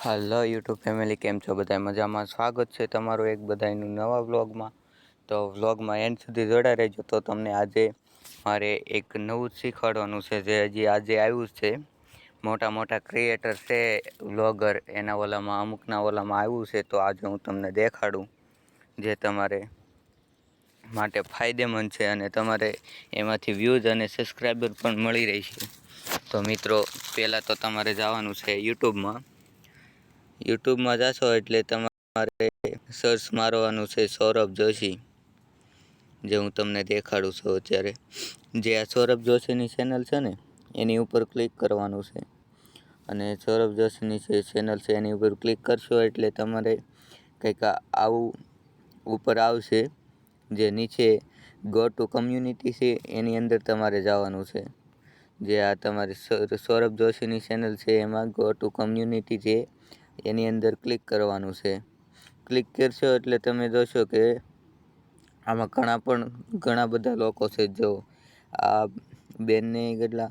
હાલો YouTube family, કેમ છો બધા? મજામાં? સ્વાગત છે તમારું એક બધાનું નવા વ્લોગમાં. તો વ્લોગમાં એન્ડ સુધી જોડા રહેજો. તો તમને આજે મારે એક નવું જ શીખવાડવાનું છે, જે હજી આજે આવ્યું છે. મોટા મોટા ક્રિએટર છે, વ્લોગર, એના ઓલામાં અમુકના ઓલામાં આવ્યું છે. તો આજે હું તમને દેખાડું, જે તમારે માટે ફાયદેમંદ છે અને તમારે એમાંથી વ્યૂઝ અને સબસ્ક્રાઈબર પણ મળી રહેશે. તો મિત્રો, પહેલાં તો તમારે જવાનું છે યુટ્યુબમાં જશો એટલે તમારે સર્ચ મારવાનું છે સૌરભ જોશી, જે હું તમને દેખાડું છું અત્યારે. જે આ સૌરભ જોશીની ચેનલ છે ને, એની ઉપર ક્લિક કરવાનું છે. અને સૌરભ જોશીની જે ચેનલ છે એની ઉપર ક્લિક કરશો એટલે તમારે કંઈક આવું ઉપર આવશે, જે નીચે ગો ટુ કમ્યુનિટી છે એની અંદર તમારે જવાનું છે. જે આ તમારી સૌરભ જોશીની ચેનલ છે એમાં ગો ટુ કમ્યુનિટી છે એની અંદર ક્લિક કરવાનું છે. ક્લિક કરશો એટલે તમે જોશો કે આમાં ઘણા બધા લોકો છે. જો આ બેનને કેટલા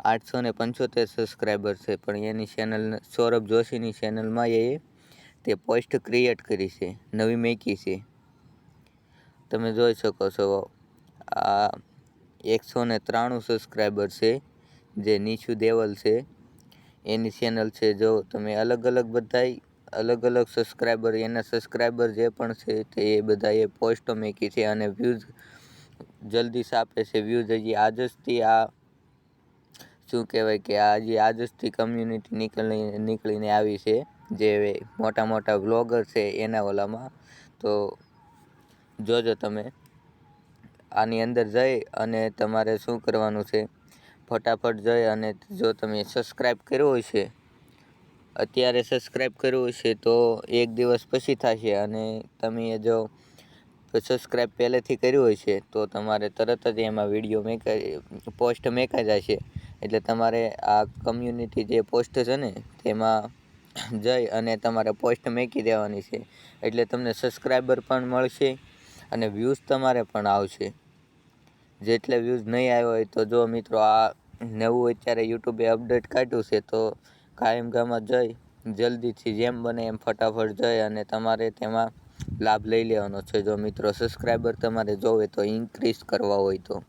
875 સબસ્ક્રાઈબર છે, પણ એની ચેનલ સૌરભ જોશીની ચેનલમાં તે પોસ્ટ ક્રિએટ કરી છે, નવી મેકી છે. તમે જોઈ શકો છો આ 193 સબસ્ક્રાઈબર છે, જે નીચુ દેવલ છે એની ચેનલ છે. જો તમે અલગ અલગ સબસ્ક્રાઈબર, એના સબસ્ક્રાઈબર જે પણ છે તે એ બધાએ પોસ્ટો મૂકી છે અને વ્યૂઝ જલ્દી છાપે છે. વ્યૂઝ હજી આજથી આ શું કહેવાય કે આજથી કમ્યુનિટી નીકળીને આવી છે, જે મોટા મોટા વ્લોગર છે એના ઓલામાં. તો જોજો તમે આની અંદર જઈ અને તમારે શું કરવાનું છે, ફટાફટ જઈ અને જો તમે સબસ્ક્રાઈબ કર્યું હોય છે, અત્યારે સબસ્ક્રાઈબ કર્યું હશે તો એક દિવસ પછી થશે, અને તમે જો સબસ્ક્રાઈબ પહેલેથી કર્યું હોય છે તો તમારે તરત જ એમાં વિડીયો પોસ્ટ મેકાઈ જશે. એટલે તમારે આ કમ્યુનિટી જે પોસ્ટ છે ને તેમાં જઈ અને તમારે પોસ્ટ મૂકી દેવાની છે. એટલે તમને સબસ્ક્રાઈબર પણ મળશે અને વ્યૂઝ તમારે પણ આવશે. જેટલે વ્યૂઝ નહીં આવ્યો હોય તો જો મિત્રો, આ નવું અત્યારે યુટ્યુબે અપડેટ કાઢ્યું છે, તો કાયમગામાં જઈ જલ્દીથી જેમ બને એમ ફટાફટ જઈ અને તમારે તેમાં લાભ લઈ લેવાનો છે. જો મિત્રો સબસ્ક્રાઈબર તમારે જોવે તો ઇન્ક્રીઝ કરવા હોય તો.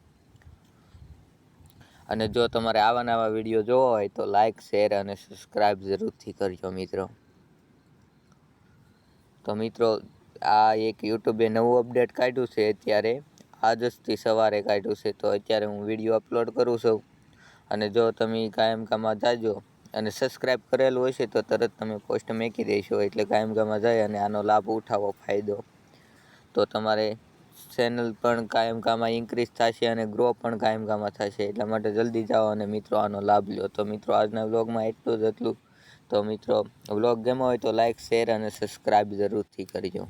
અને જો તમારે આવા નવા વિડીયો જોવા હોય તો લાઇક, શેર અને સબસ્ક્રાઈબ જરૂરથી કરજો મિત્રો. તો મિત્રો, આ એક યુટ્યુબે નવું અપડેટ કાઢ્યું છે અત્યારે, આજથી સવારે કાઢ્યું છે. તો અત્યારે હું વિડીયો અપલોડ કરું છું, અને જો તમે કાયમમાં જાજો અને સબસ્ક્રાઈબ કરેલું હશે તો તરત તમે પોસ્ટ મૂકી દેશો, એટલે કાયમમાં જાય અને આનો લાભ ઉઠાવો ફાયદો. તો તમારે ચેનલ પણ કાયમમાં ઇન્ક્રીઝ થશે અને ગ્રો પણ કાયમમાં થશે. એટલા માટે જલ્દી જાઓ અને મિત્રો આનો લાભ લો. તો મિત્રો, આજના વ્લોગમાં એટલું. તો મિત્રો, વ્લોગ ગમ્યો હોય તો લાઇક, શેર અને સબસ્ક્રાઈબ જરૂરથી કરજો.